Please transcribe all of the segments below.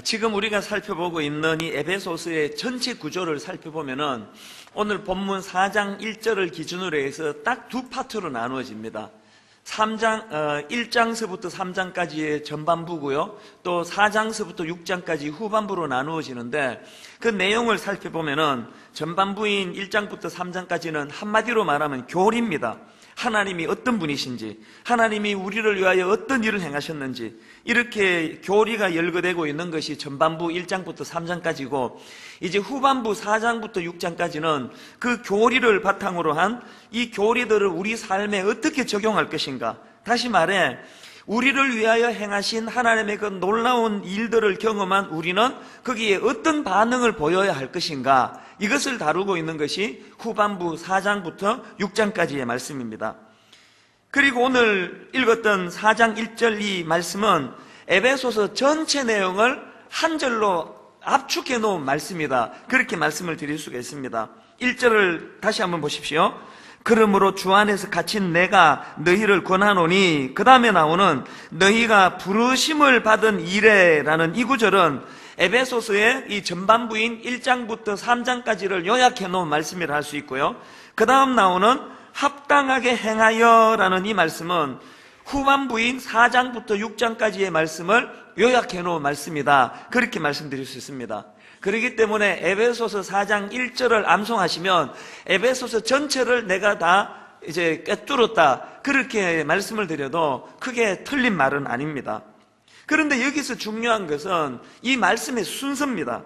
지금 우리가 살펴보고 있는 이 에베소서의 전체 구조를 살펴보면은 오늘 본문 4장 1절을 기준으로 해서 딱 두 파트로 나누어집니다. 1장서부터 3장까지의 전반부고요. 또 4장서부터 6장까지 후반부로 나누어지는데 그 내용을 살펴보면은 전반부인 1장부터 3장까지는 한마디로 말하면 교리입니다. 하나님이 어떤 분이신지, 하나님이 우리를 위하여 어떤 일을 행하셨는지 이렇게 교리가 열거되고 있는 것이 전반부 1장부터 3장까지고, 이제 후반부 4장부터 6장까지는 그 교리를 바탕으로 한 이 교리들을 우리 삶에 어떻게 적용할 것인가, 다시 말해 우리를 위하여 행하신 하나님의 그 놀라운 일들을 경험한 우리는 거기에 어떤 반응을 보여야 할 것인가, 이것을 다루고 있는 것이 후반부 4장부터 6장까지의 말씀입니다. 그리고 오늘 읽었던 4장 1절 이 말씀은 에베소서 전체 내용을 한 절로 압축해 놓은 말씀이다, 그렇게 말씀을 드릴 수가 있습니다. 1절을 다시 한번 보십시오. 그러므로 주 안에서 갇힌 내가 너희를 권하노니, 그 다음에 나오는 너희가 부르심을 받은 이래라는 이 구절은 에베소서의 이 전반부인 1장부터 3장까지를 요약해 놓은 말씀이라 할 수 있고요. 그 다음 나오는 합당하게 행하여라는 이 말씀은 후반부인 4장부터 6장까지의 말씀을 요약해 놓은 말씀이다, 그렇게 말씀드릴 수 있습니다. 그렇기 때문에 에베소서 4장 1절을 암송하시면 에베소서 전체를 내가 다 이제 꿰뚫었다, 그렇게 말씀을 드려도 크게 틀린 말은 아닙니다. 그런데 여기서 중요한 것은 이 말씀의 순서입니다.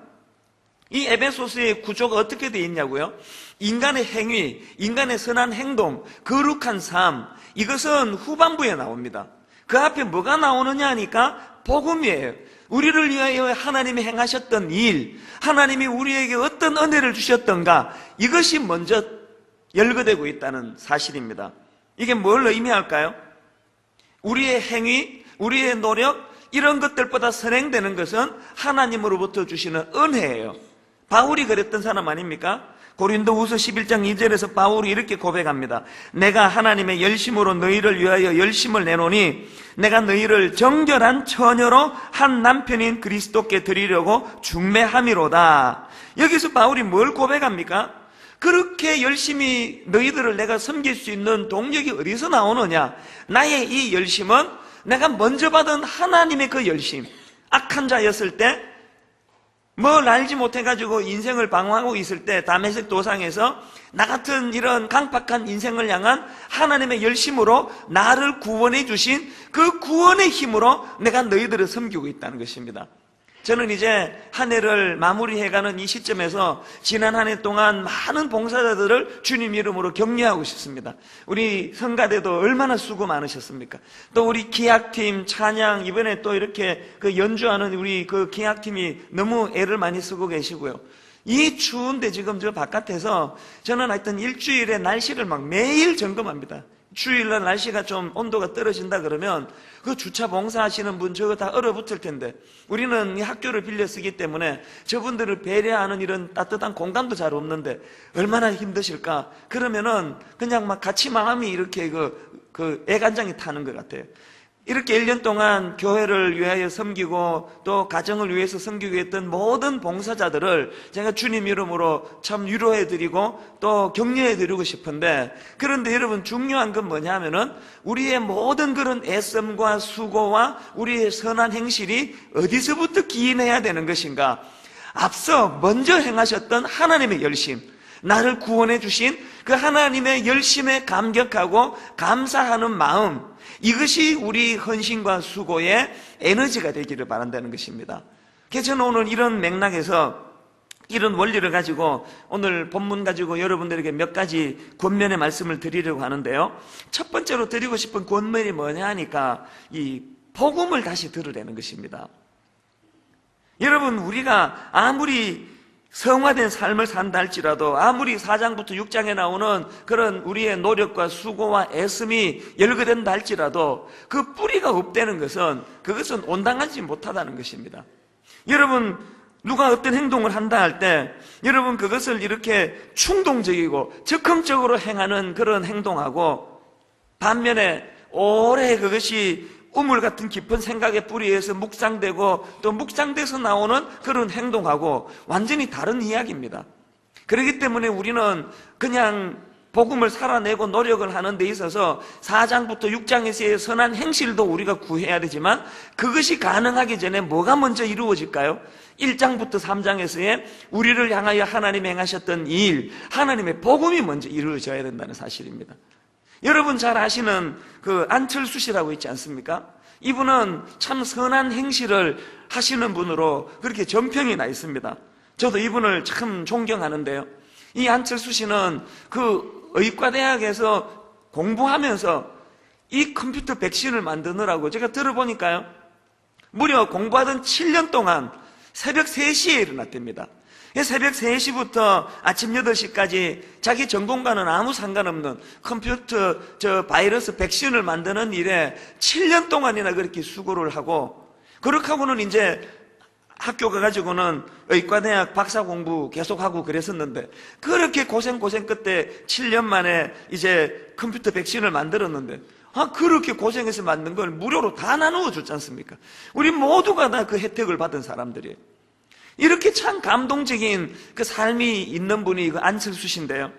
이 에베소서의 구조가 어떻게 되어 있냐고요? 인간의 행위, 인간의 선한 행동, 거룩한 삶, 이것은 후반부에 나옵니다. 그 앞에 뭐가 나오느냐 하니까 복음이에요. 우리를 위하여 하나님이 행하셨던 일, 하나님이 우리에게 어떤 은혜를 주셨던가, 이것이 먼저 열거되고 있다는 사실입니다. 이게 뭘 의미할까요? 우리의 행위, 우리의 노력, 이런 것들보다 선행되는 것은 하나님으로부터 주시는 은혜예요. 바울이 그랬던 사람 아닙니까? 고린도후서 11장 2절에서 바울이 이렇게 고백합니다. 내가 하나님의 열심으로 너희를 위하여 열심을 내노니 내가 너희를 정결한 처녀로 한 남편인 그리스도께 드리려고 중매함이로다. 여기서 바울이 뭘 고백합니까? 그렇게 열심히 너희들을 내가 섬길 수 있는 동력이 어디서 나오느냐? 나의 이 열심은 내가 먼저 받은 하나님의 그 열심. 악한 자였을 때 뭘 알지 못해가지고 인생을 방황하고 있을 때 다메섹 도상에서 나 같은 이런 강팍한 인생을 향한 하나님의 열심으로 나를 구원해 주신 그 구원의 힘으로 내가 너희들을 섬기고 있다는 것입니다. 저는 이제 한 해를 마무리해가는 이 시점에서 지난 한 해 동안 많은 봉사자들을 주님 이름으로 격려하고 싶습니다. 우리 성가대도 얼마나 수고 많으셨습니까? 또 우리 기악팀 찬양, 이번에 또 이렇게 그 연주하는 우리 그 기악팀이 너무 애를 많이 쓰고 계시고요. 이 추운데 지금 저 바깥에서 저는 하여튼 일주일에 날씨를 막 매일 점검합니다. 주일날 날씨가 좀 온도가 떨어진다 그러면 그 주차 봉사하시는 분 저거 다 얼어붙을 텐데, 우리는 이 학교를 빌려 쓰기 때문에 저분들을 배려하는 이런 따뜻한 공간도 잘 없는데 얼마나 힘드실까. 그러면은 그냥 막 같이 마음이 이렇게 그 애간장이 타는 것 같아요. 이렇게 1년 동안 교회를 위하여 섬기고 또 가정을 위해서 섬기고 했던 모든 봉사자들을 제가 주님 이름으로 참 위로해드리고 또 격려해드리고 싶은데, 그런데 여러분 중요한 건 뭐냐면은 우리의 모든 그런 애씀과 수고와 우리의 선한 행실이 어디서부터 기인해야 되는 것인가? 앞서 먼저 행하셨던 하나님의 열심, 나를 구원해 주신 그 하나님의 열심에 감격하고 감사하는 마음, 이것이 우리 헌신과 수고의 에너지가 되기를 바란다는 것입니다. 그래서 저는 오늘 이런 맥락에서 이런 원리를 가지고 오늘 본문 가지고 여러분들에게 몇 가지 권면의 말씀을 드리려고 하는데요. 첫 번째로 드리고 싶은 권면이 뭐냐 하니까 이 복음을 다시 들으라는 것입니다. 여러분, 우리가 아무리 성화된 삶을 산다 할지라도, 아무리 4장부터 6장에 나오는 그런 우리의 노력과 수고와 애씀이 열거된다 할지라도 그 뿌리가 없다는 것은 그것은 온당하지 못하다는 것입니다. 여러분, 누가 어떤 행동을 한다 할 때 여러분 그것을 이렇게 충동적이고 적극적으로 행하는 그런 행동하고, 반면에 오래 그것이 우물 같은 깊은 생각의 뿌리에서 묵상되고 또 묵상돼서 나오는 그런 행동하고 완전히 다른 이야기입니다. 그렇기 때문에 우리는 그냥 복음을 살아내고 노력을 하는 데 있어서 4장부터 6장에서의 선한 행실도 우리가 구해야 되지만 그것이 가능하기 전에 뭐가 먼저 이루어질까요? 1장부터 3장에서의 우리를 향하여 하나님이 행하셨던 이 일, 하나님의 복음이 먼저 이루어져야 된다는 사실입니다. 여러분 잘 아시는 그 안철수 씨라고 있지 않습니까? 이분은 참 선한 행실을 하시는 분으로 그렇게 전평이 나 있습니다. 저도 이분을 참 존경하는데요. 이 안철수 씨는 그 의과대학에서 공부하면서 이 컴퓨터 백신을 만드느라고 제가 들어보니까요, 무려 공부하던 7년 동안 새벽 3시에 일어났답니다. 새벽 3시부터 아침 8시까지 자기 전공과는 아무 상관없는 컴퓨터 바이러스 백신을 만드는 일에 7년 동안이나 그렇게 수고를 하고, 그렇게 하고는 이제 학교 가가지고는 의과대학 박사 공부 계속하고 그랬었는데, 그렇게 고생 끝에 7년 만에 이제 컴퓨터 백신을 만들었는데, 그렇게 고생해서 만든 걸 무료로 다 나누어 줬지 않습니까? 우리 모두가 다 그 혜택을 받은 사람들이에요. 이렇게 참 감동적인 그 삶이 있는 분이 그 안철수 씨인데요.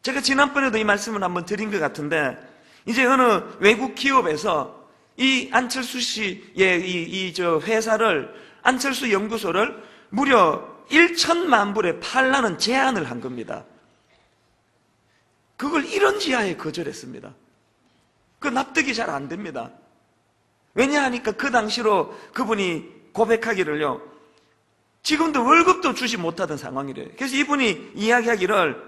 제가 지난번에도 이 말씀을 한번 드린 것 같은데, 이제 어느 외국 기업에서 이 안철수 씨의 회사를, 안철수 연구소를 무려 1천만 불에 팔라는 제안을 한 겁니다. 그걸 1원 지하에 거절했습니다. 그 납득이 잘 안 됩니다. 왜냐하니까 그 당시로 그분이 고백하기를요, 지금도 월급도 주지 못하던 상황이래요. 그래서 이분이 이야기하기를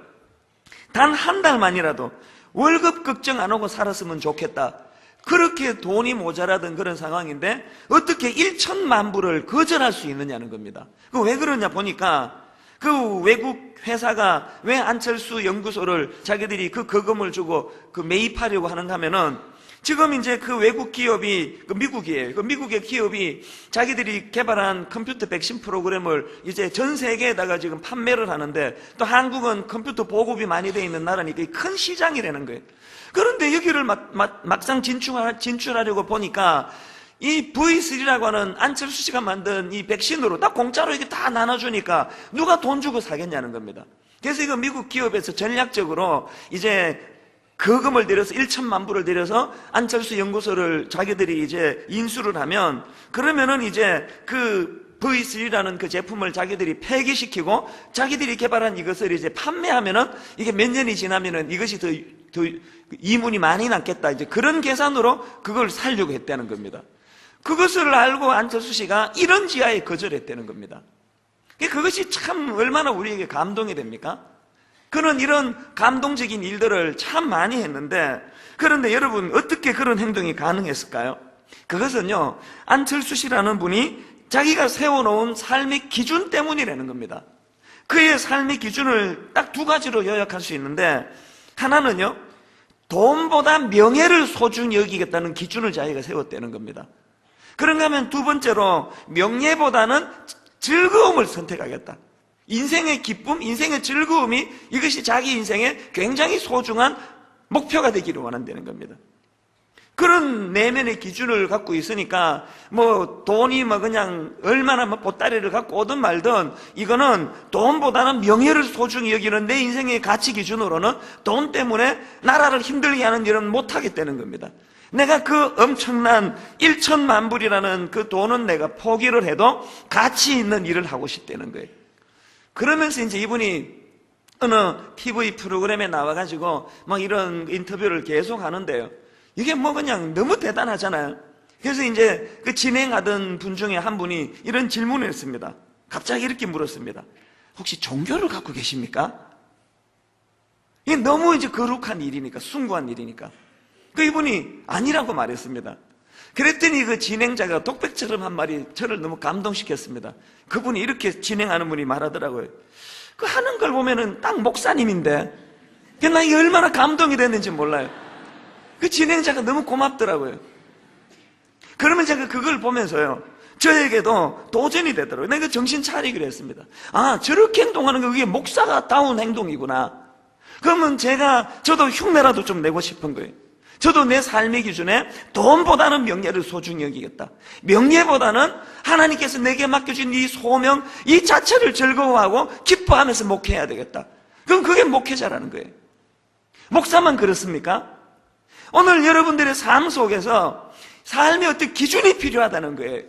단 한 달만이라도 월급 걱정 안 하고 살았으면 좋겠다. 그렇게 돈이 모자라던 그런 상황인데 어떻게 1천만 불을 거절할 수 있느냐는 겁니다. 그 왜 그러냐 보니까 그 외국 회사가 왜 안철수 연구소를 자기들이 그 거금을 주고 그 매입하려고 하는가 하면은, 지금 이제 그 외국 기업이, 그 미국이에요. 그 미국의 기업이 자기들이 개발한 컴퓨터 백신 프로그램을 이제 전 세계에다가 지금 판매를 하는데, 또 한국은 컴퓨터 보급이 많이 돼 있는 나라니까 큰 시장이라는 거예요. 그런데 여기를 막상 진출하려고 보니까 이 V3라고 하는 안철수 씨가 만든 이 백신으로 딱 공짜로 이게 다 나눠주니까 누가 돈 주고 사겠냐는 겁니다. 그래서 이거 미국 기업에서 전략적으로 이제 거금을 들여서 1천만 불을 들여서 안철수 연구소를 자기들이 이제 인수를 하면, 그러면은 이제 그 V3라는 그 제품을 자기들이 폐기시키고 자기들이 개발한 이것을 이제 판매하면은 이게 몇 년이 지나면은 이것이 더 이문이 많이 남겠다. 이제 그런 계산으로 그걸 살려고 했다는 겁니다. 그것을 알고 안철수 씨가 이런 지하에 거절했다는 겁니다. 그것이 참 얼마나 우리에게 감동이 됩니까? 그는 이런 감동적인 일들을 참 많이 했는데, 그런데 여러분 어떻게 그런 행동이 가능했을까요? 그것은요, 안철수 씨라는 분이 자기가 세워놓은 삶의 기준 때문이라는 겁니다. 그의 삶의 기준을 딱 2가지로 요약할 수 있는데, 하나는요, 돈보다 명예를 소중히 여기겠다는 기준을 자기가 세웠다는 겁니다. 그런가 하면 2번째로 명예보다는 즐거움을 선택하겠다. 인생의 기쁨, 인생의 즐거움이, 이것이 자기 인생의 굉장히 소중한 목표가 되기를 원한다는 겁니다. 그런 내면의 기준을 갖고 있으니까 뭐 돈이 뭐 그냥 얼마나 뭐 보따리를 갖고 오든 말든, 이거는 돈보다는 명예를 소중히 여기는 내 인생의 가치 기준으로는 돈 때문에 나라를 힘들게 하는 일은 못하겠다는 겁니다. 내가 그 엄청난 1천만 불이라는 그 돈은 내가 포기를 해도 가치 있는 일을 하고 싶다는 거예요. 그러면서 이제 이분이 어느 TV 프로그램에 나와가지고 막 이런 인터뷰를 계속 하는데요, 이게 뭐 그냥 너무 대단하잖아요. 그래서 이제 그 진행하던 분 중에 한 분이 이런 질문을 했습니다. 갑자기 이렇게 물었습니다. 혹시 종교를 갖고 계십니까? 이게 너무 이제 거룩한 일이니까, 숭고한 일이니까. 그 이분이 아니라고 말했습니다. 그랬더니 그 진행자가 독백처럼 한 말이 저를 너무 감동시켰습니다. 그분이 이렇게 진행하는 분이 말하더라고요. 그 하는 걸 보면은 딱 목사님인데, 나 이게 얼마나 감동이 됐는지 몰라요. 그 진행자가 너무 고맙더라고요. 그러면 제가 그걸 보면서요, 저에게도 도전이 되더라고요. 내가 정신 차리기로 했습니다. 아, 저렇게 행동하는 게 그게 목사가 다운 행동이구나. 그러면 저도 흉내라도 좀 내고 싶은 거예요. 저도 내 삶의 기준에 돈보다는 명예를 소중히 여기겠다. 명예보다는 하나님께서 내게 맡겨준 이 소명, 이 자체를 즐거워하고 기뻐하면서 목회해야 되겠다. 그럼 그게 목회자라는 거예요. 목사만 그렇습니까? 오늘 여러분들의 삶 속에서 삶의 어떤 기준이 필요하다는 거예요.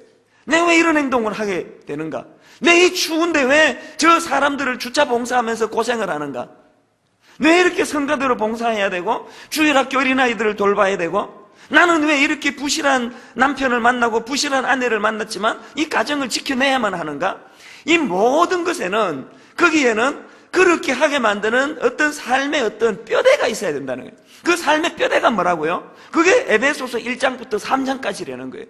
내가 왜 이런 행동을 하게 되는가? 내 이 추운데 왜 저 사람들을 주차 봉사하면서 고생을 하는가? 왜 이렇게 성가대로 봉사해야 되고 주일학교 어린아이들을 돌봐야 되고 나는 왜 이렇게 부실한 남편을 만나고 부실한 아내를 만났지만 이 가정을 지켜내야만 하는가? 이 모든 것에는 거기에는 그렇게 하게 만드는 어떤 삶의 어떤 뼈대가 있어야 된다는 거예요. 그 삶의 뼈대가 뭐라고요? 그게 에베소서 1장부터 3장까지라는 거예요.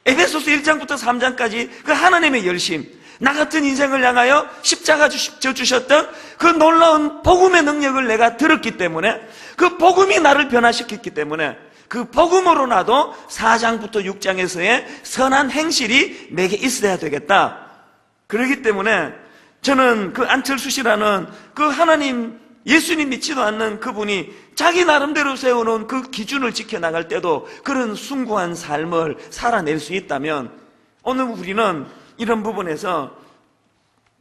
에베소서 1장부터 3장까지 그 하나님의 열심, 나 같은 인생을 향하여 십자가 져주셨던 그 놀라운 복음의 능력을 내가 들었기 때문에, 그 복음이 나를 변화시켰기 때문에 그 복음으로 나도 4장부터 6장에서의 선한 행실이 내게 있어야 되겠다. 그렇기 때문에 저는 그 안철수 씨라는 그 하나님, 예수님 믿지도 않는 그분이 자기 나름대로 세워놓은 그 기준을 지켜나갈 때도 그런 숭고한 삶을 살아낼 수 있다면, 오늘 우리는 이런 부분에서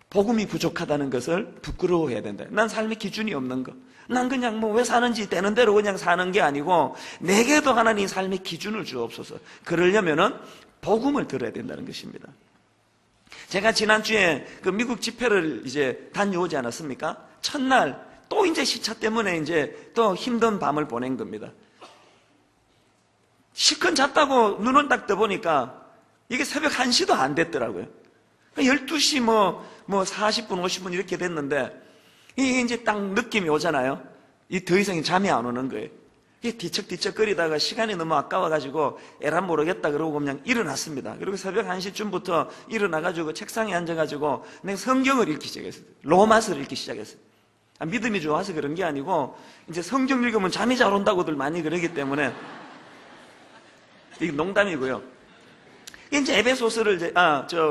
복음이 부족하다는 것을 부끄러워해야 된다. 난 삶의 기준이 없는 거, 난 그냥 뭐 왜 사는지 되는 대로 그냥 사는 게 아니고 내게도 하나님 삶의 기준을 주옵소서. 그러려면은 복음을 들어야 된다는 것입니다. 제가 지난주에 그 미국 집회를 이제 다녀오지 않았습니까? 첫날 또 이제 시차 때문에 이제 또 힘든 밤을 보낸 겁니다. 실컷 잤다고 눈을 딱 떠보니까 이게 새벽 1시도 안 됐더라고요. 12시 뭐 40분, 50분 이렇게 됐는데, 이게 이제 딱 느낌이 오잖아요. 이 더 이상 잠이 안 오는 거예요. 이게 뒤척뒤척 거리다가 시간이 너무 아까워가지고 에라 모르겠다 그러고 그냥 일어났습니다. 그리고 새벽 1시쯤부터 일어나가지고 책상에 앉아가지고 내가 성경을 읽기 시작했어요. 로마서를 읽기 시작했어요. 믿음이 좋아서 그런 게 아니고, 이제 성경 읽으면 잠이 잘 온다고들 많이 그러기 때문에, 이게 농담이고요. 이제 에베소서를,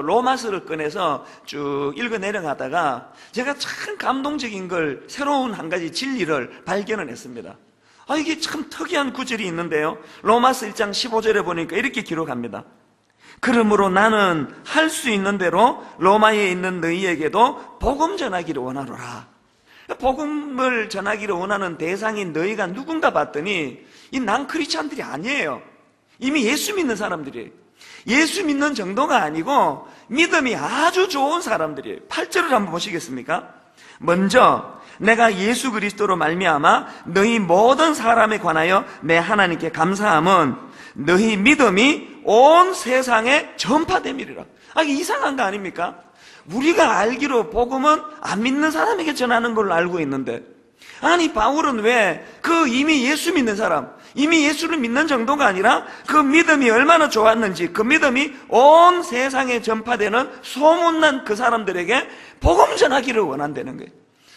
로마서를 꺼내서 쭉 읽어 내려가다가 제가 참 감동적인 걸, 새로운 한 가지 진리를 발견을 했습니다. 이게 참 특이한 구절이 있는데요. 로마서 1장 15절에 보니까 이렇게 기록합니다. 그러므로 나는 할 수 있는 대로 로마에 있는 너희에게도 복음 전하기를 원하노라. 복음을 전하기를 원하는 대상인 너희가 누군가 봤더니 이 난 크리스찬들이 아니에요. 이미 예수 믿는 사람들이에요. 예수 믿는 정도가 아니고 믿음이 아주 좋은 사람들이에요. 8절을 한번 보시겠습니까? 먼저 내가 예수 그리스도로 말미암아 너희 모든 사람에 관하여 내 하나님께 감사함은 너희 믿음이 온 세상에 전파됨이리라. 이게 이상한 거 아닙니까? 우리가 알기로 복음은 안 믿는 사람에게 전하는 걸로 알고 있는데, 아니 바울은 왜 그 이미 예수 믿는 사람, 이미 예수를 믿는 정도가 아니라 그 믿음이 얼마나 좋았는지 그 믿음이 온 세상에 전파되는 소문난 그 사람들에게 복음 전하기를 원한다는 거예요.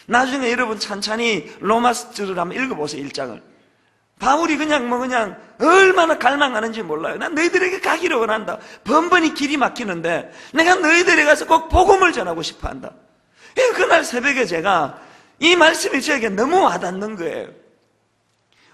나중에 여러분 찬찬히 로마서를 한번 읽어보세요. 1장을. 바울이 그냥 얼마나 갈망하는지 몰라요. 난 너희들에게 가기를 원한다. 번번이 길이 막히는데 내가 너희들에게 가서 꼭 복음을 전하고 싶어 한다. 그날 새벽에 제가 이 말씀이 저에게 너무 와닿는 거예요.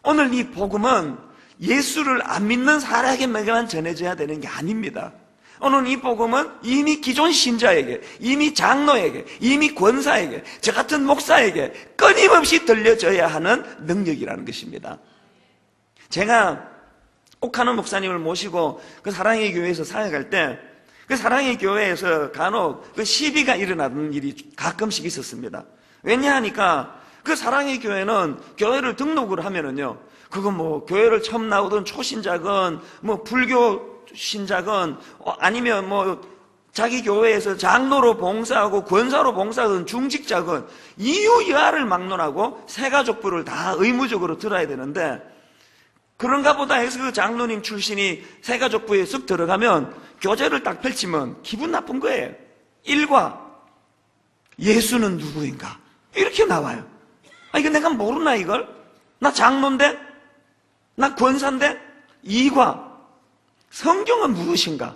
오늘 이 복음은 예수를 안 믿는 사람에게만 전해져야 되는 게 아닙니다. 오늘 이 복음은 이미 기존 신자에게, 이미 장로에게, 이미 권사에게, 저 같은 목사에게 끊임없이 들려져야 하는 능력이라는 것입니다. 제가 옥하는 목사님을 모시고 그 사랑의 교회에서 사역할 때, 그 사랑의 교회에서 간혹 그 시비가 일어나는 일이 가끔씩 있었습니다. 왜냐하니까 그 사랑의 교회는 교회를 등록을 하면은요, 그거 교회를 처음 나오던 초신자건 불교 신자건 아니면 자기 교회에서 장로로 봉사하고 권사로 봉사하던 중직자건 이유여하를 막론하고 새가족부를 다 의무적으로 들어야 되는데, 그런가 보다 해서 그 장로님 출신이 새가족부에 쓱 들어가면 교재를 딱 펼치면 기분 나쁜 거예요. 1과 예수는 누구인가 이렇게 나와요. 이거 내가 모르나 이걸? 나 장로인데? 나 권사인데? 2과 성경은 무엇인가?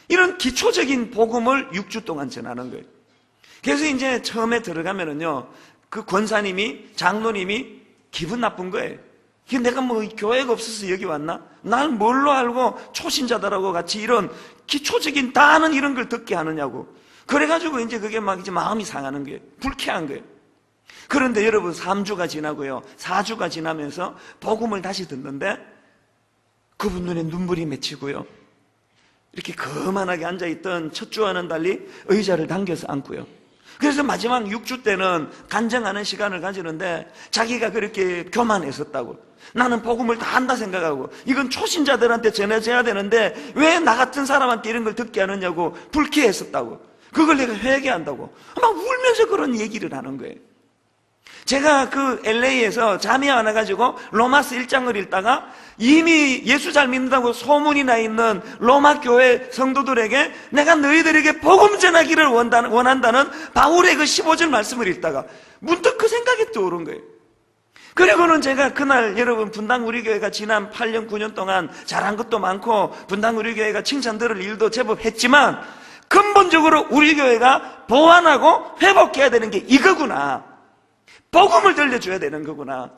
이런 기초적인 복음을 6주 동안 전하는 거예요. 그래서 이제 처음에 들어가면은요, 그 권사님이, 장로님이 기분 나쁜 거예요. 이게 내가 뭐 교회가 없어서 여기 왔나? 날 뭘로 알고 초신자들하고 같이 이런 기초적인 다 아는 이런 걸 듣게 하느냐고. 그래가지고 이제 그게 막 이제 마음이 상하는 거예요. 불쾌한 거예요. 그런데 여러분 3주가 지나고요, 4주가 지나면서 복음을 다시 듣는데 그분 눈에 눈물이 맺히고요, 이렇게 거만하게 앉아있던 첫 주와는 달리 의자를 당겨서 앉고요. 그래서 마지막 6주 때는 간증하는 시간을 가지는데 자기가 그렇게 교만했었다고. 나는 복음을 다 안다 생각하고 이건 초신자들한테 전해져야 되는데 왜 나 같은 사람한테 이런 걸 듣게 하느냐고 불쾌했었다고. 그걸 내가 회개한다고 막 울면서 그런 얘기를 하는 거예요. 제가 그 LA에서 잠이 안 와가지고 로마서 1장을 읽다가 이미 예수 잘 믿는다고 소문이 나 있는 로마 교회 성도들에게 내가 너희들에게 복음 전하기를 원한다는 바울의 그 15절 말씀을 읽다가 문득 그 생각이 떠오른 거예요. 그리고는 제가 그날 여러분 분당 우리 교회가 지난 8년 9년 동안 잘한 것도 많고 분당 우리 교회가 칭찬 들을 일도 제법 했지만 근본적으로 우리 교회가 보완하고 회복해야 되는 게 이거구나. 복음을 들려줘야 되는 거구나.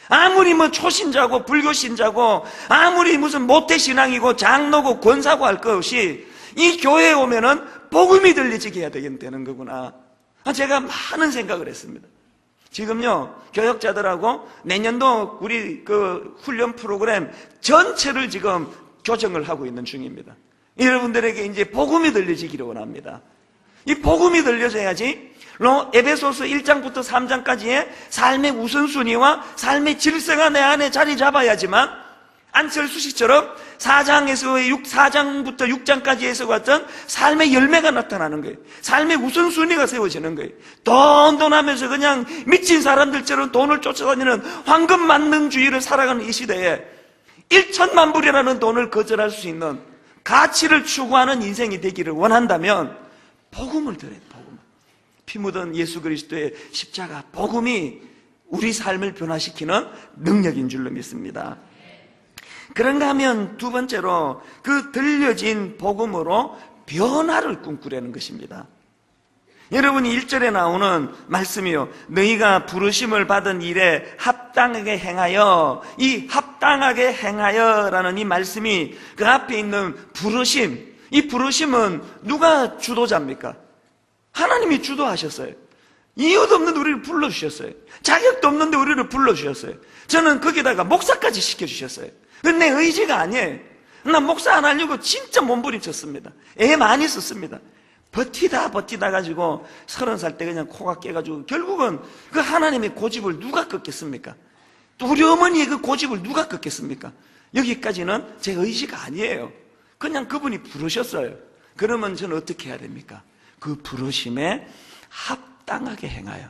아무리 뭐 초신자고 불교신자고 아무리 무슨 모태신앙이고 장로고 권사고 할 것 없이 이 교회에 오면은 복음이 들려지게 해야 되는 거구나. 제가 많은 생각을 했습니다. 지금요 교역자들하고 내년도 우리 그 훈련 프로그램 전체를 지금 조정을 하고 있는 중입니다. 여러분들에게 이제 복음이 들려지기를 원합니다. 이 복음이 들려져야지 에베소서 1장부터 3장까지의 삶의 우선순위와 삶의 질서가 내 안에 자리 잡아야지만 안철수 씨처럼 4장부터 6장까지에서 같은 삶의 열매가 나타나는 거예요. 삶의 우선순위가 세워지는 거예요. 돈 하면서 그냥 미친 사람들처럼 돈을 쫓아다니는 황금만능주의를 살아가는 이 시대에 1천만 불이라는 돈을 거절할 수 있는 가치를 추구하는 인생이 되기를 원한다면 복음을 들어야 돼요. 복음. 피 묻은 예수 그리스도의 십자가 복음이 우리 삶을 변화시키는 능력인 줄로 믿습니다. 그런가 하면 두 번째로 그 들려진 복음으로 변화를 꿈꾸려는 것입니다. 여러분이 1절에 나오는 말씀이요, 너희가 부르심을 받은 일에 합당하게 행하여, 이 합당하게 행하여라는 이 말씀이 그 앞에 있는 부르심, 이 부르심은 누가 주도자입니까? 하나님이 주도하셨어요. 이유도 없는데 우리를 불러주셨어요. 자격도 없는데 우리를 불러주셨어요. 저는 거기다가 목사까지 시켜주셨어요. 그건 내 의지가 아니에요. 나 목사 안 하려고 진짜 몸부림쳤습니다. 애 많이 썼습니다. 버티다 가지고 30살 때 그냥 코가 깨가지고 결국은 그 하나님의 고집을 누가 꺾겠습니까? 또 우리 어머니의 그 고집을 누가 꺾겠습니까? 여기까지는 제 의지가 아니에요. 그냥 그분이 부르셨어요. 그러면 저는 어떻게 해야 됩니까? 그 부르심에 합당하게 행하여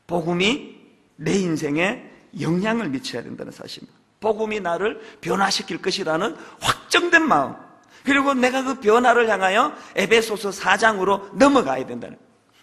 복음이 내 인생에 영향을 미쳐야 된다는 사실입니다. 복음이 나를 변화시킬 것이라는 확정된 마음, 그리고 내가 그 변화를 향하여 에베소서 4장으로 넘어가야 된다는.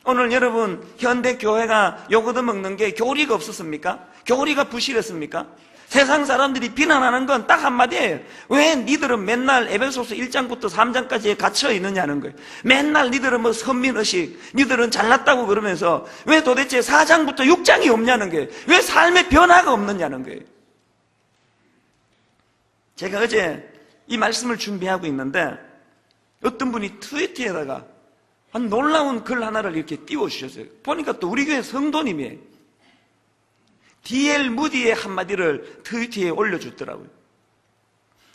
오늘 여러분 현대 교회가 욕 얻어먹는 게 교리가 없었습니까? 교리가 부실했습니까? 세상 사람들이 비난하는 건 딱 한마디예요. 왜 니들은 맨날 에베소서 1장부터 3장까지에 갇혀 있느냐는 거예요. 맨날 니들은 뭐 선민의식, 니들은 잘났다고 그러면서 왜 도대체 4장부터 6장이 없냐는 거예요. 왜 삶의 변화가 없느냐는 거예요. 제가 어제 이 말씀을 준비하고 있는데 어떤 분이 트위터에다가 한 놀라운 글 하나를 이렇게 띄워주셨어요. 보니까 또 우리 교회 성도님이에요. D.L. 무디의 한마디를 트위터에 올려줬더라고요.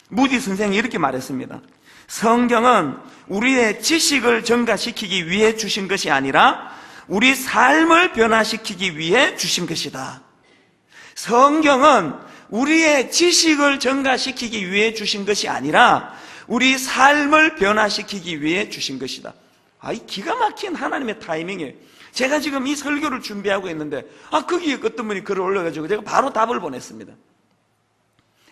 무디 선생이 이렇게 말했습니다. 성경은 우리의 지식을 증가시키기 위해 주신 것이 아니라 우리 삶을 변화시키기 위해 주신 것이다. 성경은 우리의 지식을 증가시키기 위해 주신 것이 아니라 우리 삶을 변화시키기 위해 주신 것이다. 이 기가 막힌 하나님의 타이밍이에요. 제가 지금 이 설교를 준비하고 있는데 거기에 어떤 분이 글을 올려가지고 제가 바로 답을 보냈습니다.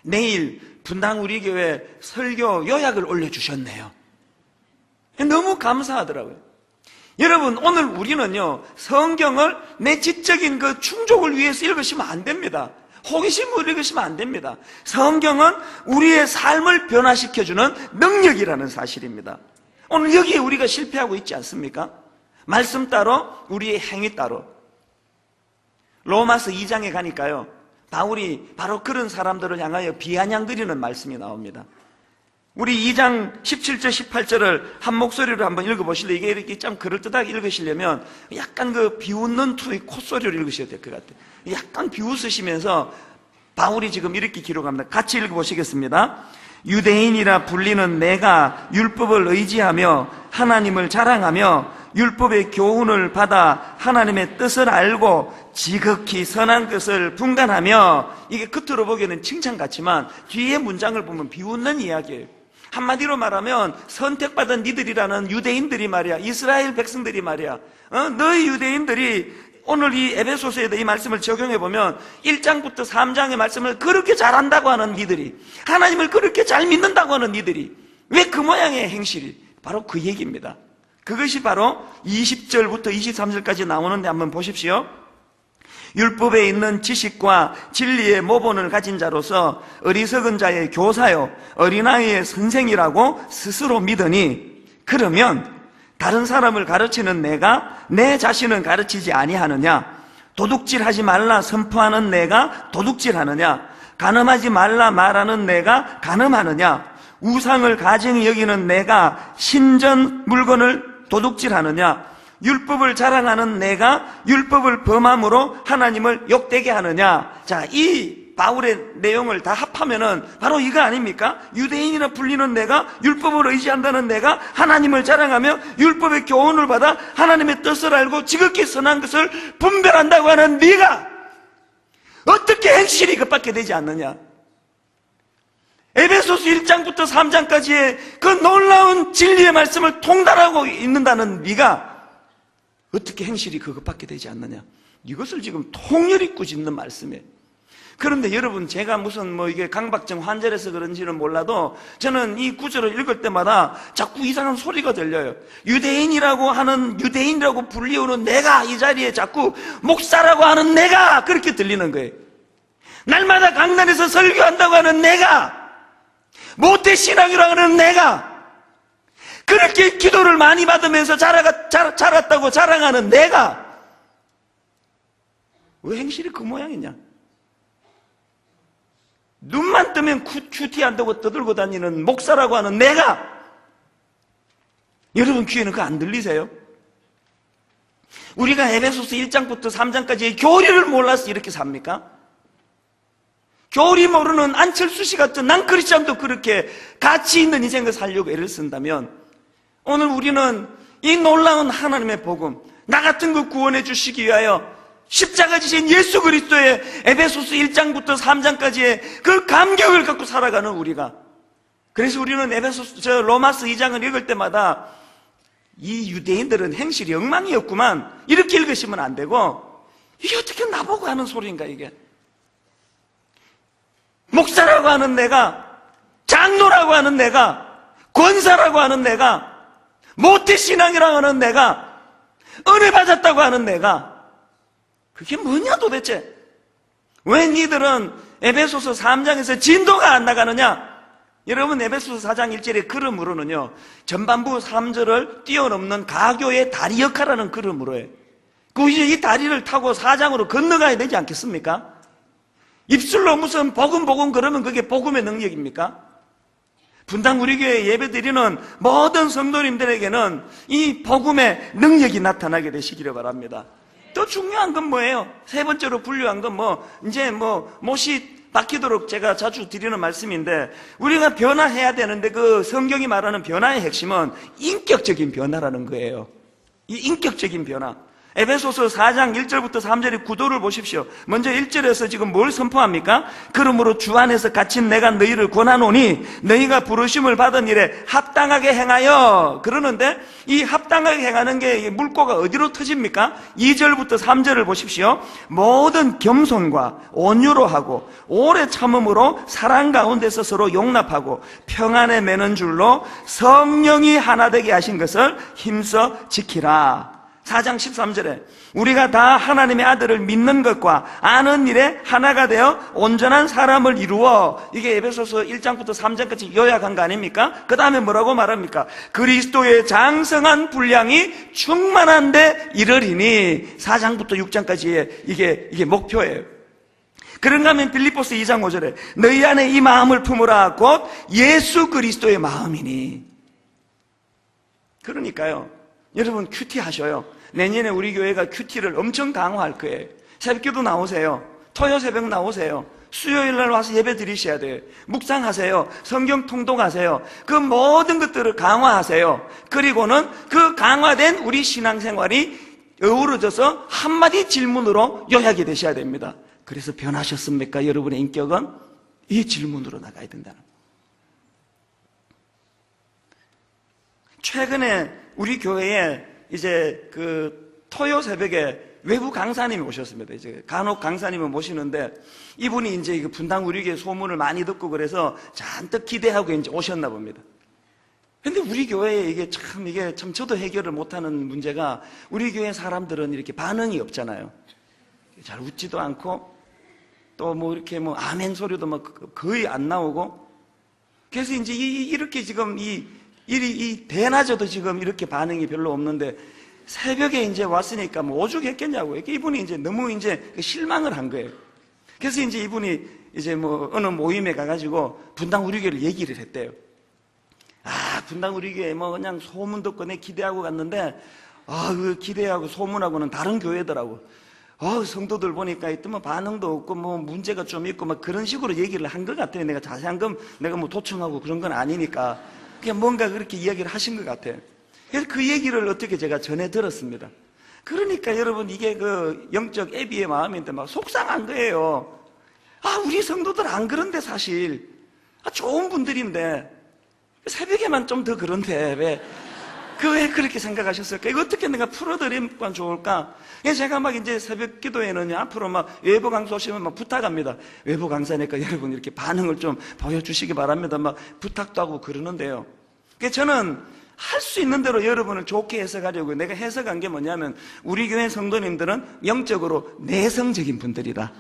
내일 분당 우리 교회 설교 요약을 올려주셨네요. 너무 감사하더라고요. 여러분, 오늘 우리는요 성경을 내 지적인 그 충족을 위해서 읽으시면 안 됩니다. 호기심으로 읽으시면 안 됩니다. 성경은 우리의 삶을 변화시켜주는 능력이라는 사실입니다. 오늘 여기에 우리가 실패하고 있지 않습니까? 말씀 따로 우리의 행위 따로. 로마서 2장에 가니까요 바울이 바로 그런 사람들을 향하여 비아냥 드리는 말씀이 나옵니다. 우리 2장 17절 18절을 한 목소리로 한번 읽어보실래요? 이게 이렇게 좀 그럴듯하게 읽으시려면 약간 그 비웃는 투의 콧소리로 읽으셔야 될 것 같아요. 약간 비웃으시면서 바울이 지금 이렇게 기록합니다. 같이 읽어보시겠습니다. 유대인이라 불리는 내가 율법을 의지하며 하나님을 자랑하며 율법의 교훈을 받아 하나님의 뜻을 알고 지극히 선한 것을 분간하며, 이게 겉으로 보기에는 칭찬 같지만 뒤에 문장을 보면 비웃는 이야기예요. 한마디로 말하면 선택받은 니들이라는 유대인들이 말이야, 이스라엘 백성들이 말이야, 너희 유대인들이 오늘 이 에베소서에 이 말씀을 적용해보면 1장부터 3장의 말씀을 그렇게 잘한다고 하는 니들이, 하나님을 그렇게 잘 믿는다고 하는 니들이 왜 그 모양의 행실이, 바로 그 얘기입니다. 그것이 바로 20절부터 23절까지 나오는데 한번 보십시오. 율법에 있는 지식과 진리의 모본을 가진 자로서 어리석은 자의 교사요 어린아이의 선생이라고 스스로 믿으니, 그러면 다른 사람을 가르치는 내가 내 자신은 가르치지 아니하느냐? 도둑질하지 말라 선포하는 내가 도둑질하느냐? 간음하지 말라 말하는 내가 간음하느냐? 우상을 가증히 여기는 내가 신전 물건을 도둑질하느냐? 율법을 자랑하는 내가 율법을 범함으로 하나님을 욕되게 하느냐? 자, 이 바울의 내용을 다 합하면은 바로 이거 아닙니까? 유대인이라 불리는 내가, 율법을 의지한다는 내가 하나님을 자랑하며 율법의 교훈을 받아 하나님의 뜻을 알고 지극히 선한 것을 분별한다고 하는 네가 어떻게 행실이 그밖에 되지 않느냐? 에베소서 1장부터 3장까지의 그 놀라운 진리의 말씀을 통달하고 있는다는 네가 어떻게 행실이 그것밖에 되지 않느냐? 이것을 지금 통렬히 꾸짖는 말씀이에요. 그런데 여러분, 제가 무슨 이게 강박증 환자라서 그런지는 몰라도 저는 이 구절을 읽을 때마다 자꾸 이상한 소리가 들려요. 유대인이라고 불리우는 내가 이 자리에 자꾸 목사라고 하는 내가 그렇게 들리는 거예요. 날마다 강단에서 설교한다고 하는 내가, 모태신앙이라고 하는 내가, 그렇게 기도를 많이 받으면서 자랐다고 자랑하는 내가 왜 행실이 그 모양이냐? 눈만 뜨면 큐티 한다고 떠들고 다니는 목사라고 하는 내가, 여러분 귀에는 그거 안 들리세요? 우리가 에베소서 1장부터 3장까지의 교리를 몰라서 이렇게 삽니까? 교리 모르는 안철수 씨 같은 난크리스찬도 그렇게 가치 있는 인생을 살려고 애를 쓴다면, 오늘 우리는 이 놀라운 하나님의 복음, 나 같은 거 구원해 주시기 위하여 십자가 지신 예수 그리스도의 에베소서 1장부터 3장까지의 그 감격을 갖고 살아가는 우리가, 그래서 우리는 로마서 2장을 읽을 때마다 이 유대인들은 행실이 엉망이었구만 이렇게 읽으시면 안 되고, 이게 어떻게 나보고 하는 소리인가? 이게 목사라고 하는 내가, 장로라고 하는 내가, 권사라고 하는 내가, 모태신앙이라고 하는 내가, 은혜 받았다고 하는 내가, 그게 뭐냐 도대체? 왜 니들은 에베소서 3장에서 진도가 안 나가느냐? 여러분, 에베소서 4장 1절의 그림으로는요, 전반부 3절을 뛰어넘는 가교의 다리 역할하는 그림으로 해요. 이제 이 다리를 타고 4장으로 건너가야 되지 않겠습니까? 입술로 무슨 복음 그러면 그게 복음의 능력입니까? 분당 우리 교회 예배드리는 모든 성도님들에게는 이 복음의 능력이 나타나게 되시기를 바랍니다. 더 중요한 건 뭐예요? 세 번째로 분류한 건 못이 박히도록 제가 자주 드리는 말씀인데, 우리가 변화해야 되는데 그 성경이 말하는 변화의 핵심은 인격적인 변화라는 거예요. 이 인격적인 변화. 에베소서 4장 1절부터 3절의 구도를 보십시오. 먼저 1절에서 지금 뭘 선포합니까? 그러므로 주 안에서 갇힌 내가 너희를 권하노니 너희가 부르심을 받은 일에 합당하게 행하여. 그러는데 이 합당하게 행하는 게 물꼬가 어디로 터집니까? 2절부터 3절을 보십시오. 모든 겸손과 온유로 하고 오래 참음으로 사랑 가운데서 서로 용납하고 평안에 매는 줄로 성령이 하나 되게 하신 것을 힘써 지키라. 4장 13절에 우리가 다 하나님의 아들을 믿는 것과 아는 일에 하나가 되어 온전한 사람을 이루어. 이게 에베소서 1장부터 3장까지 요약한 거 아닙니까? 그 다음에 뭐라고 말합니까? 그리스도의 장성한 분량이 충만한 데 이르리니. 4장부터 6장까지의 이게 목표예요. 그런가 하면 빌립보서 2장 5절에 너희 안에 이 마음을 품으라 곧 예수 그리스도의 마음이니. 그러니까요, 여러분 큐티 하셔요. 내년에 우리 교회가 큐티를 엄청 강화할 거예요. 새벽기도 나오세요. 토요 새벽 나오세요. 수요일 날 와서 예배 드리셔야 돼요. 묵상하세요. 성경 통독하세요. 그 모든 것들을 강화하세요. 그리고는 그 강화된 우리 신앙생활이 어우러져서 한마디 질문으로 요약이 되셔야 됩니다. 그래서 변하셨습니까? 여러분의 인격은 이 질문으로 나가야 된다는 거예요. 최근에 우리 교회에 이제 그 토요 새벽에 외부 강사님이 오셨습니다. 이제 간혹 강사님을 모시는데 이분이 이제 분당 우리 교회 소문을 많이 듣고 그래서 잔뜩 기대하고 이제 오셨나 봅니다. 근데 우리 교회에 이게 참 저도 해결을 못하는 문제가 우리 교회 사람들은 이렇게 반응이 없잖아요. 잘 웃지도 않고 또 뭐 이렇게 뭐 아멘 소리도 막 거의 안 나오고 그래서 이제 이렇게 지금 이 대낮에도 지금 이렇게 반응이 별로 없는데 새벽에 이제 왔으니까 뭐 오죽했겠냐고요. 이분이 이제 너무 이제 실망을 한 거예요. 그래서 이제 이분이 이제 뭐 어느 모임에 가가지고 분당 우리 교회를 얘기를 했대요. 아, 분당 우리 교회 뭐 그냥 소문 듣고 내 기대하고 갔는데 그 기대하고 소문하고는 다른 교회더라고. 성도들 보니까 뭐 반응도 없고 뭐 문제가 좀 있고 막 그런 식으로 얘기를 한 것 같아요. 내가 자세한 건 내가 뭐 도청하고 그런 건 아니니까 그냥 뭔가 그렇게 이야기를 하신 것 같아요. 그래서 그 얘기를 어떻게 제가 전해 들었습니다. 그러니까 여러분 이게 그 영적 애비의 마음인데 막 속상한 거예요. 우리 성도들 안 그런데 사실 좋은 분들인데 새벽에만 좀 더 그런데 왜 그렇게 생각하셨을까? 이거 어떻게 내가 풀어드리면 좋을까? 그래서 제가 막 이제 새벽 기도에는 앞으로 막 외부 강사 오시면 막 부탁합니다. 외부 강사니까 여러분 이렇게 반응을 좀 보여주시기 바랍니다. 막 부탁도 하고 그러는데요. 그래서 저는 할 수 있는 대로 여러분을 좋게 해석하려고 내가 해석한 게 뭐냐면 우리 교회 성도님들은 영적으로 내성적인 분들이다.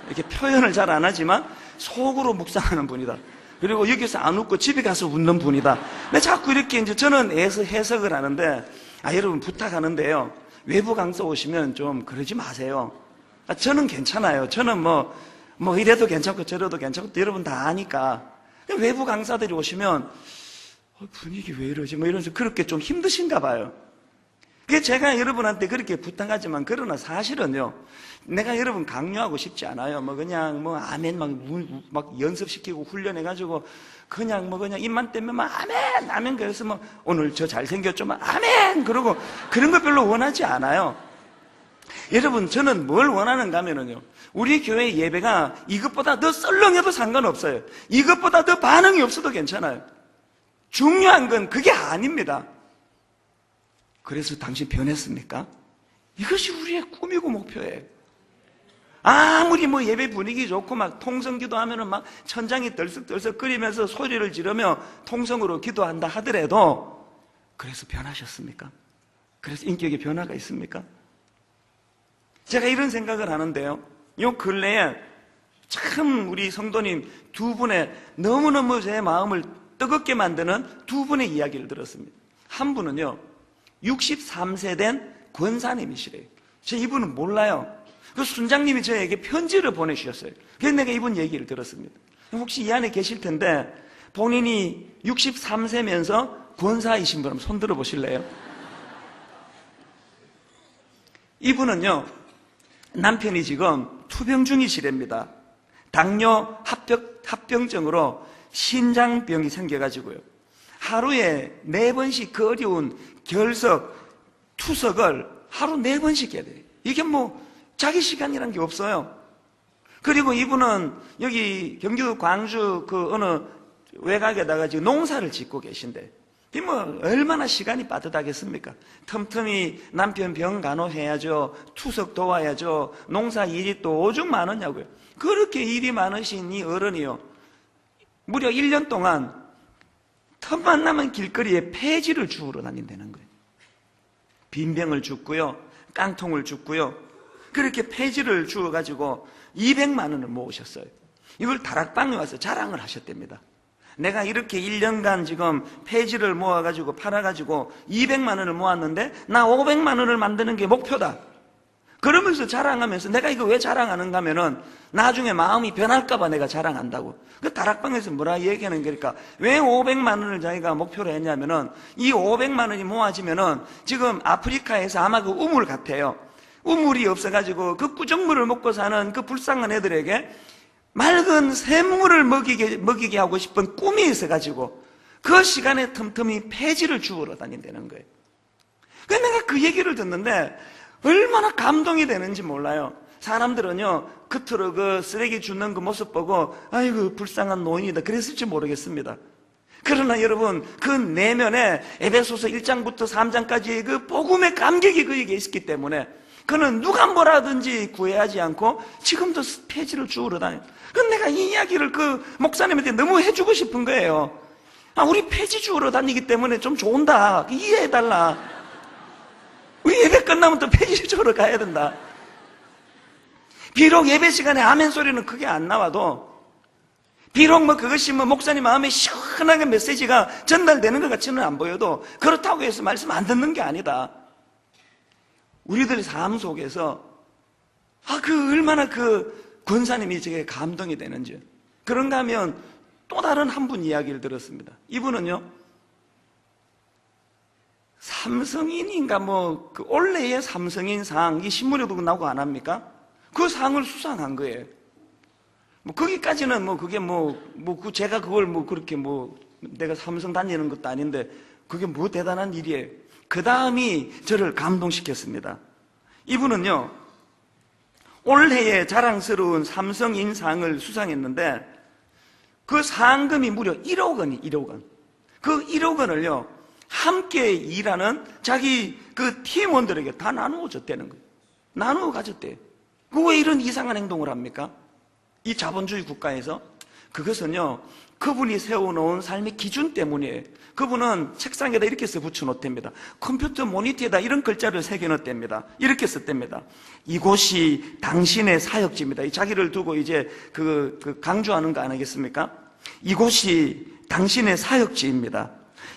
이렇게 표현을 잘 안 하지만 속으로 묵상하는 분이다. 그리고 여기서 안 웃고 집에 가서 웃는 분이다. 근데 자꾸 이렇게 이제 저는 해석을 하는데, 여러분 부탁하는데요. 외부 강사 오시면 좀 그러지 마세요. 저는 괜찮아요. 저는 뭐 이래도 괜찮고 저래도 괜찮고 여러분 다 아니까. 외부 강사들이 오시면, 분위기 왜 이러지? 뭐 이러면서 그렇게 좀 힘드신가 봐요. 그게 제가 여러분한테 그렇게 부탁하지만 그러나 사실은요. 내가 여러분 강요하고 싶지 않아요. 뭐 그냥 뭐 아멘 막 연습시키고 훈련해가지고 그냥 입만 떼면 막 아멘 그래서 뭐 오늘 저 잘생겼죠 막 아멘 그러고 그런 거 별로 원하지 않아요. 여러분 저는 뭘 원하는가 하면은요. 우리 교회 예배가 이것보다 더 썰렁해도 상관없어요. 이것보다 더 반응이 없어도 괜찮아요. 중요한 건 그게 아닙니다. 그래서 당신 변했습니까? 이것이 우리의 꿈이고 목표예요. 아무리 뭐 예배 분위기 좋고 막 통성 기도하면은 막 천장이 들썩들썩 끓이면서 소리를 지르며 통성으로 기도한다 하더라도 그래서 변하셨습니까? 그래서 인격에 변화가 있습니까? 제가 이런 생각을 하는데요. 요 근래에 참 우리 성도님 두 분의 너무너무 제 마음을 뜨겁게 만드는 두 분의 이야기를 들었습니다. 한 분은요 63세 된 권사님이시래요. 저 이분은 몰라요. 그 순장님이 저에게 편지를 보내주셨어요. 그래서 내가 이분 얘기를 들었습니다. 혹시 이 안에 계실 텐데 본인이 63세면서 권사이신 분 한번 손 들어 보실래요? 이분은요 남편이 지금 투병 중이시랍니다. 당뇨 합병증으로 신장병이 생겨가지고요 하루에 4번씩 그 어려운 결석, 투석을 하루 4번씩 해야 돼요. 이게 뭐 자기 시간이란 게 없어요. 그리고 이분은 여기 경기도 광주 그 어느 외곽에다가 지금 농사를 짓고 계신데 이 뭐 얼마나 시간이 빠듯하겠습니까? 틈틈이 남편 병 간호해야죠. 투석 도와야죠. 농사 일이 또 오죽 많으냐고요. 그렇게 일이 많으신 이 어른이요 무려 1년 동안 틈만 나면 길거리에 폐지를 주우러 다닌다는 거예요. 빈병을 줍고요. 깡통을 줍고요. 그렇게 폐지를 주워가지고 200만 원을 모으셨어요. 이걸 다락방에 와서 자랑을 하셨답니다. 내가 이렇게 1년간 지금 폐지를 모아가지고 팔아가지고 200만 원을 모았는데 나 500만 원을 만드는 게 목표다. 그러면서 자랑하면서 내가 이거 왜 자랑하는가 하면은 나중에 마음이 변할까봐 내가 자랑한다고. 그 다락방에서 뭐라 얘기하는 거니까 왜 500만 원을 자기가 목표로 했냐면은 이 500만 원이 모아지면은 지금 아프리카에서 아마 그 우물 같아요. 우물이 없어가지고 그 구정물을 먹고 사는 그 불쌍한 애들에게 맑은 샘물을 먹이게 하고 싶은 꿈이 있어가지고 그 시간에 틈틈이 폐지를 주우러 다닌다는 거예요. 그래서 내가 그 얘기를 듣는데 얼마나 감동이 되는지 몰라요. 사람들은요, 겉으로 그 쓰레기 줍는 그 모습 보고 아이고 불쌍한 노인이다 그랬을지 모르겠습니다. 그러나 여러분, 그 내면에 에베소서 1장부터 3장까지의 그 복음의 감격이 그에게 있었기 때문에 그는 누가 뭐라든지 구애하지 않고 지금도 폐지를 주우러 다녀요. 그럼 내가 이 이야기를 그 목사님한테 너무 해주고 싶은 거예요. 우리 폐지 주우러 다니기 때문에 좀 좋은다, 이해해달라. 우리 예배 끝나면 또 폐지 주우러 가야 된다. 비록 예배 시간에 아멘 소리는 크게 안 나와도, 비록 그것이 목사님 마음에 시원하게 메시지가 전달되는 것 같지는 안 보여도, 그렇다고 해서 말씀 안 듣는 게 아니다. 우리들 삶 속에서 얼마나 그 권사님이 제게 감동이 되는지. 그런가 하면 또 다른 한 분 이야기를 들었습니다. 이분은요, 삼성인인가 그 올해의 삼성인 상, 이 신문에도 나오고 안 합니까? 그 상을 수상한 거예요. 거기까지는 그게 제가 그걸 그렇게 내가 삼성 다니는 것도 아닌데 그게 대단한 일이에요. 그 다음이 저를 감동시켰습니다. 이분은요, 올해의 자랑스러운 삼성인상을 수상했는데 그 상금이 무려 1억 원이 1억 원. 그 1억 원을요, 함께 일하는 자기 그 팀원들에게 다 나누어 줬다는 거예요. 나누어 가졌대요. 왜 이런 이상한 행동을 합니까? 이 자본주의 국가에서. 그것은요, 그분이 세워놓은 삶의 기준 때문이에요. 그분은 책상에다 이렇게 써 붙여놓답니다. 컴퓨터 모니터에다 이런 글자를 새겨놓답니다. 이렇게 썼답니다. 이곳이 당신의 사역지입니다. 이 자기를 두고 이제 강조하는 거 아니겠습니까? 이곳이 당신의 사역지입니다.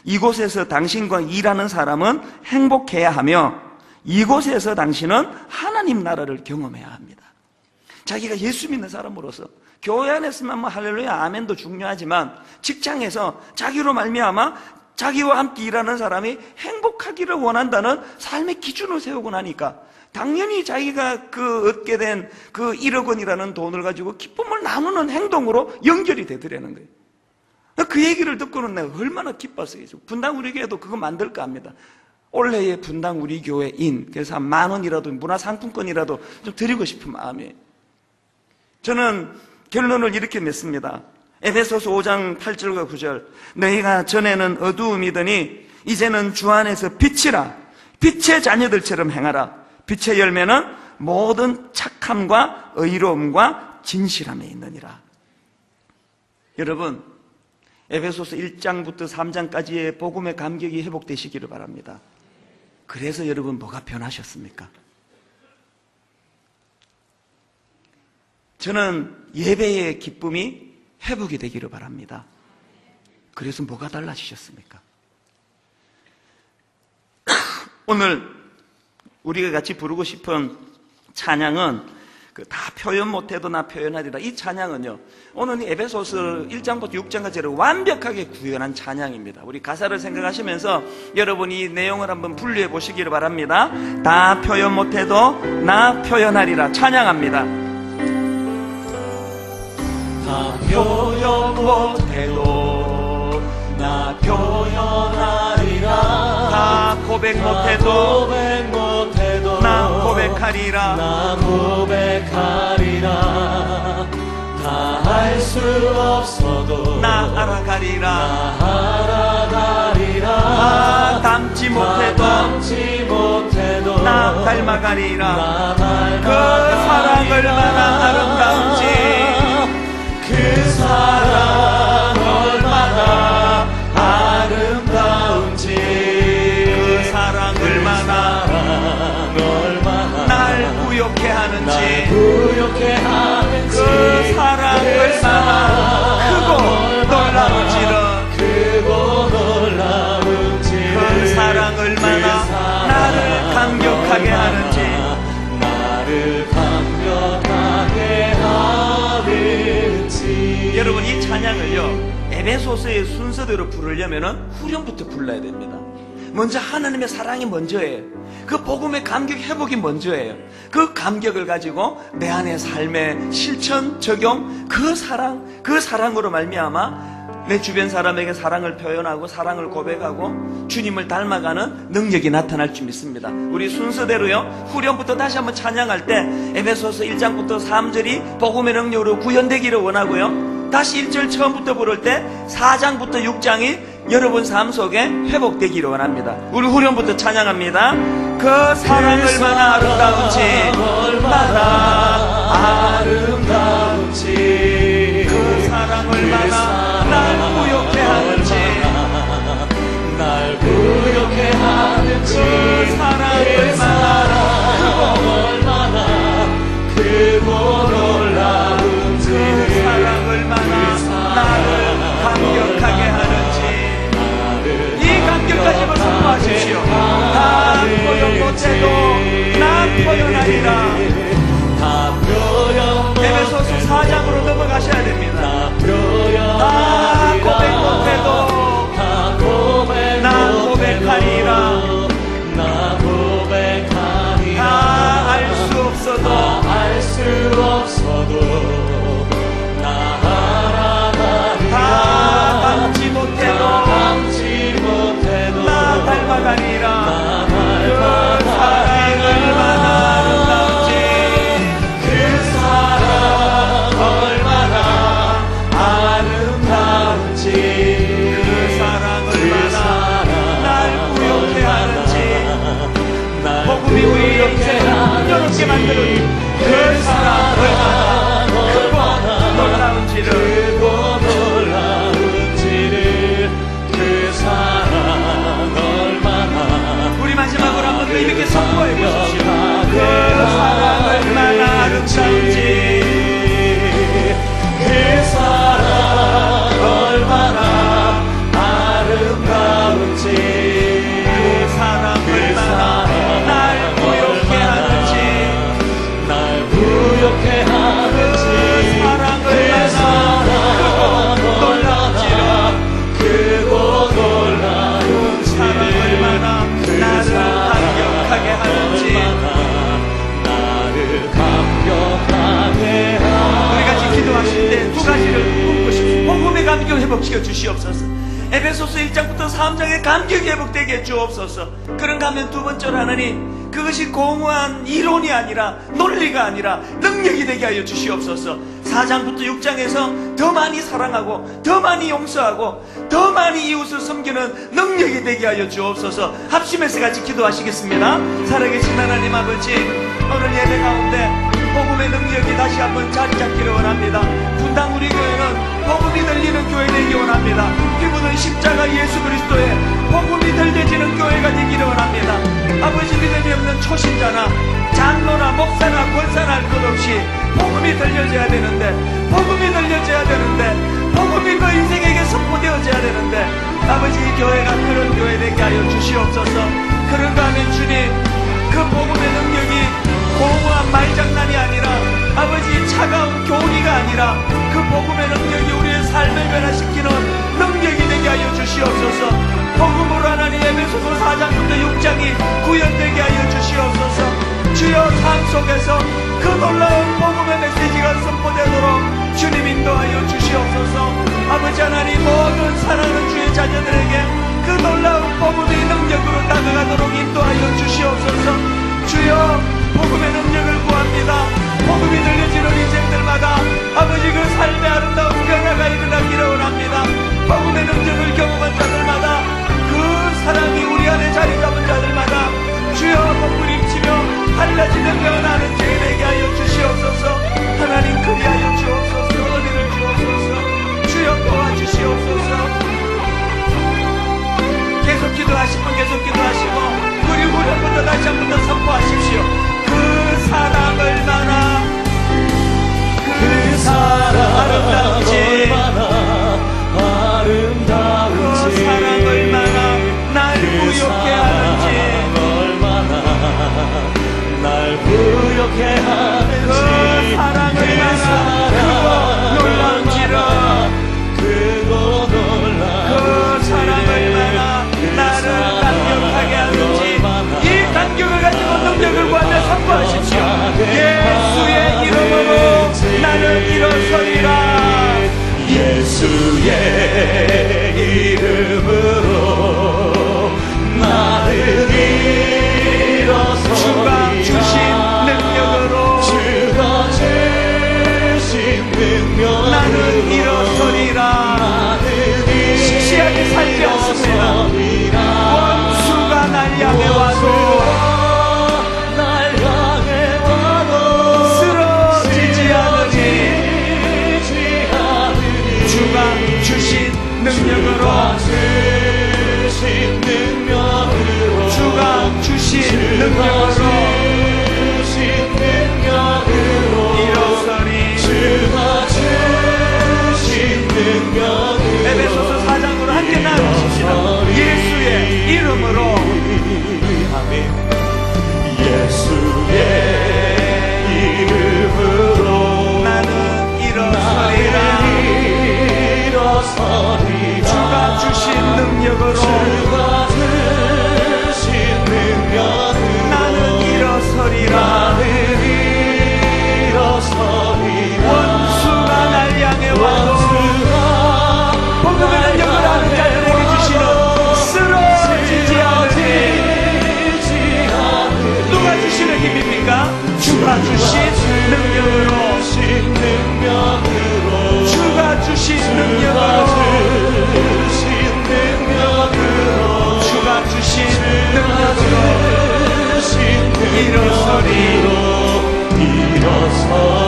이곳에서 당신과 일하는 사람은 행복해야 하며 이곳에서 당신은 하나님 나라를 경험해야 합니다. 자기가 예수 믿는 사람으로서 교회 안에서만 할렐루야 아멘도 중요하지만 직장에서 자기로 말미암아 자기와 함께 일하는 사람이 행복하기를 원한다는 삶의 기준을 세우고 나니까 당연히 자기가 얻게 된 1억 원이라는 돈을 가지고 기쁨을 나누는 행동으로 연결이 되더라는 거예요. 그 얘기를 듣고는 내가 얼마나 기뻤어요. 분당 우리 교회도 그거 만들까 합니다. 올해의 분당 우리 교회인, 그래서 한 10,000원이라도 문화상품권이라도 좀 드리고 싶은 마음이에요. 저는 결론을 이렇게 맺습니다. 에베소서 5장 8절과 9절. 너희가 전에는 어두움이더니 이제는 주 안에서 빛이라. 빛의 자녀들처럼 행하라. 빛의 열매는 모든 착함과 의로움과 진실함에 있느니라. 여러분, 에베소서 1장부터 3장까지의 복음의 감격이 회복되시기를 바랍니다. 그래서 여러분 뭐가 변하셨습니까? 저는 예배의 기쁨이 회복이 되기를 바랍니다. 그래서 뭐가 달라지셨습니까? 오늘 우리가 같이 부르고 싶은 찬양은 다 표현 못해도 나 표현하리라. 이 찬양은요, 오늘 에베소서 1장부터 6장까지를 완벽하게 구현한 찬양입니다. 우리 가사를 생각하시면서 여러분이 이 내용을 한번 분류해 보시기를 바랍니다. 다 표현 못해도 나 표현하리라. 찬양합니다. 다 표현 못해도 나 표현하리라. 다 고백 못해도 나 고백하리라. 나 고백하리라. 다 알 수 없어도 나 알아가리라. 나 알아가리라. 닮지 못해도 나 닮아가리라. 그 사랑 얼마나 아름다운지, 그 사랑 얼마나 아름다운지, 그 사랑 얼마나 날 부욕해 하는지, 그 사랑 얼마나 크고 놀라운지를, 그 사랑 얼마나 나를 감격하게 하는지, 사랑을요, 에베소서의 순서대로 부르려면은 후렴부터 불러야 됩니다. 먼저 하나님의 사랑이 먼저예요. 그 복음의 감격 회복이 먼저예요. 그 감격을 가지고 내 안의 삶의 실천 적용, 그 사랑으로 말미암아 내 주변 사람에게 사랑을 표현하고 사랑을 고백하고 주님을 닮아가는 능력이 나타날 줄 믿습니다. 우리 순서대로요, 후렴부터 다시 한번 찬양할 때 에베소서 1장부터 3절이 복음의 능력으로 구현되기를 원하고요, 다시 1절 처음부터 부를 때 4장부터 6장이 여러분 삶 속에 회복되기를 원합니다. 우리 후렴부터 찬양합니다. 그 사랑 얼마나 아름다운지, 얼마나 아름다운지, 그 사랑 얼마나 날 부욕해 하는지, 날 부욕해 하는지, 그 사랑 얼마나 크고 놀라운지, 그 사랑 얼마나 나를 감격하게 하는지, 이 감격까지만 선포하십시오. 다 표현 못해도 나 표현하리라. 에베소서 4장으로 넘어가셔야 됩니다. 다 고백 못해도 나 고백하리라. 다 알 수 없어도 나 알아가리라. 다 닮지 못해도 나 닮아가리라. 그 사랑 얼마나 아름다운지, 그 사랑 얼마나 아름다운지, 그 사랑 얼마나 날 부욕해 하는지, 복음이 우리 인생을 풍요롭게 만드는 그 사랑 얼마나 크고 놀라운지를, 그 사랑 얼마나, 우리 마지막으로 한번 더 이렇게 선포해 보십시오. 그 사랑 얼마나 아름다운지, 그 사랑 얼마나 아름다운지, 그 사랑 얼마나 날 부욕해 하는지, 그 사랑 얼마나 크고 놀라운지라, 그 사랑 얼마나 나를 감격하게 하는지, 우리 같이 기도하실 때 두 가지를 묻고 싶습니다. 복음의 감격 회복시켜 주시옵소서. 에베소서 1장부터 3장의 감격이 회복되게 주옵소서. 그런가 하면 두 번째로 하나님, 그것이 공허한 이론이 아니라 논리가 아니라 능력이 되게 하여 주시옵소서. 4장부터 6장에서 더 많이 사랑하고 더 많이 용서하고 더 많이 이웃을 섬기는 능력이 되게 하여 주옵소서. 합심해서 같이 기도하시겠습니다. 살아계신 하나님 아버지, 오늘 예배 가운데 복음의 능력이 다시 한번 자리 잡기를 원합니다. 분당 우리 교회는 복음이 들리는 교회 되기 원합니다. 피부는 십자가 예수 그리스도의 복음이 들려지는 교회가 되기를 원합니다. 아버지, 믿음이 없는 초신자나 장로나 목사나 권사나 할 것 없이 복음이 들려져야 되는데, 복음이 그 인생에게 선포되어져야 되는데, 아버지, 이 교회가 그런 교회 되게 하여 주시옵소서. 그런가 하면 주님, 그 복음의 능력이 공허한 말장난이 아니라, 아버지, 차가운 교리가 아니라 그 복음의 능력이 우리의 삶을 변화시키는 능력이 되게 하여 주시옵소서. 복음으로 하나님 에베소서 4장부터 6장이 구현되게 하여 주시옵소서. 주여, 삶 속에서 그 놀라운 복음의 메시지가 선포되도록 주님 인도하여 주시옵소서. 아버지 하나님, 모든 사랑하는 주의 자녀들에게 그 놀라운 복음의 능력으로 다가가도록 인도하여 주시옵소서. 주여, 복음의 능력을 구합니다. 복음이 들려지는 인생들마다 아버지, 그 삶의 아름다운 변화가 일어나기를 원합니다. 복음의 능력을 경험한 자들마다, 그 사랑이 우리 안에 자리 잡은 자들마다 주여, 몸부림치며 달라지는 변화는 죄인에게 하여 주시옵소서. 하나님, 그리하여 주옵소서. 은혜를 주옵소서. 주여, 도와주시옵소서. 계속 기도하실 분 계속 기도하시옵소서. 이름으로 나는 일어서리라. 주가 주신 능력으로 주가 주신 능력으로 나는 일어서리라. 시시하게 살지 않습니다. 원수가 날 향해 와도 쓰러지지 않으니 주가 주신 능력으로 주가 주신 능력으로 일어서리. 에베소서 4장으로 함께 나누십시다. 예수의 이름으로 예수의 이름으로 나는 일어서리라. 주가 주신 능력으로 나는 일어서리라. 원수가 날 향해 와도 복음의 능력을 아는 자들에게 주시는 쓰러지지 않으니. 누가 주시는 힘입니까? 주가 주신 능력으로 주가 주신 능력으로 주가 주신 능력으로 일어서리.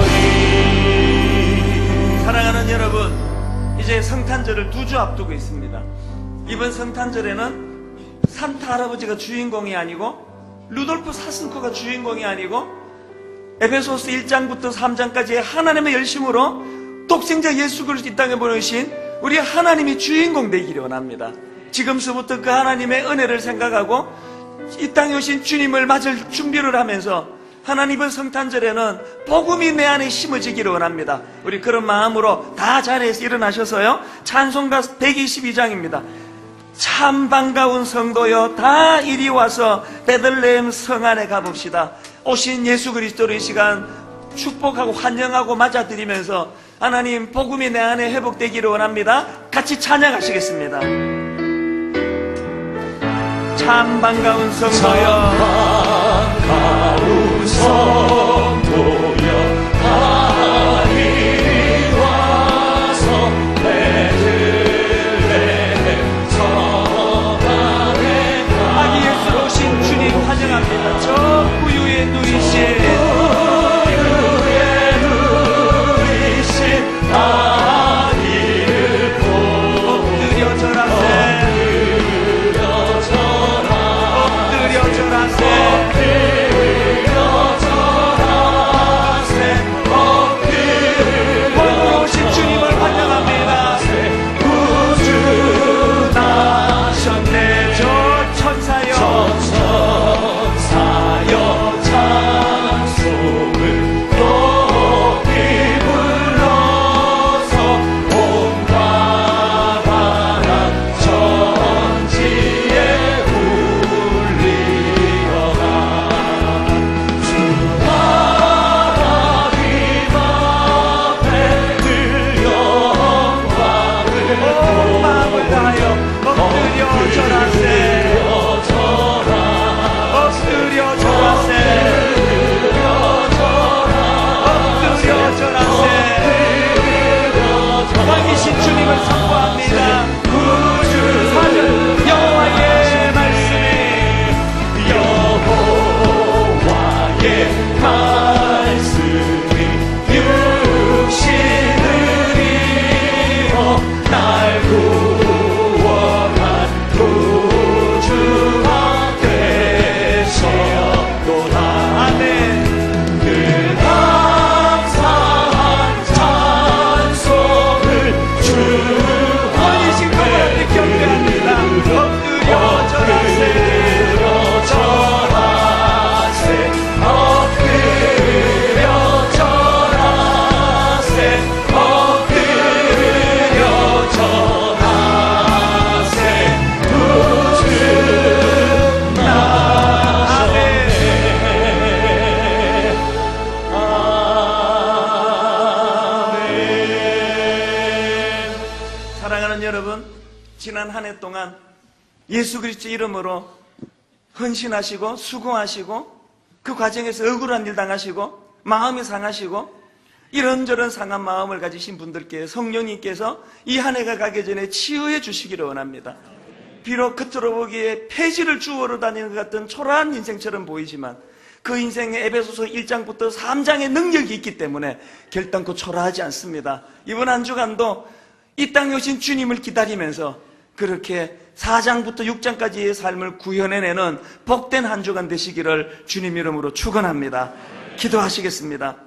사랑하는 여러분, 이제 성탄절을 2주 앞두고 있습니다. 이번 성탄절에는 산타 할아버지가 주인공이 아니고 루돌프 사슴코가 주인공이 아니고 에베소서 1장부터 3장까지의 하나님의 열심으로 독생자 예수 그리스도 이 땅에 보내신 우리 하나님이 주인공 되기를 원합니다. 지금서부터 그 하나님의 은혜를 생각하고 이 땅에 오신 주님을 맞을 준비를 하면서 하나님은 성탄절에는 복음이 내 안에 심어지기를 원합니다. 우리 그런 마음으로 다 자리에서 일어나셔서요, 찬송가 122장입니다. 참 반가운 성도여 다 이리 와서 베들레헴 성 안에 가봅시다. 오신 예수 그리스도를 이 시간 축복하고 환영하고 맞아드리면서 하나님 복음이 내 안에 회복되기를 원합니다. 같이 찬양하시겠습니다. 참 반가운 성도여 반가운 성도여 다 이리 와서 베들레헴 성 안에 아기 예수 오신 주님 환영합니다. 저 구유에 누이신 아기를 엎드려 절하세 엎드려 절하세 한 해 동안 예수 그리스도 이름으로 헌신하시고 수고하시고 그 과정에서 억울한 일 당하시고 마음이 상하시고 이런저런 상한 마음을 가지신 분들께 성령님께서 이 한 해가 가기 전에 치유해 주시기를 원합니다. 비록 겉으로 보기에 폐지를 주워로 다니는 것 같은 초라한 인생처럼 보이지만 그 인생의 에베소서 1장부터 3장의 능력이 있기 때문에 결단코 초라하지 않습니다. 이번 한 주간도 이 땅에 오신 주님을 기다리면서 그렇게 4장부터 6장까지의 삶을 구현해내는 복된 한 주간 되시기를 주님 이름으로 축원합니다. 기도하시겠습니다.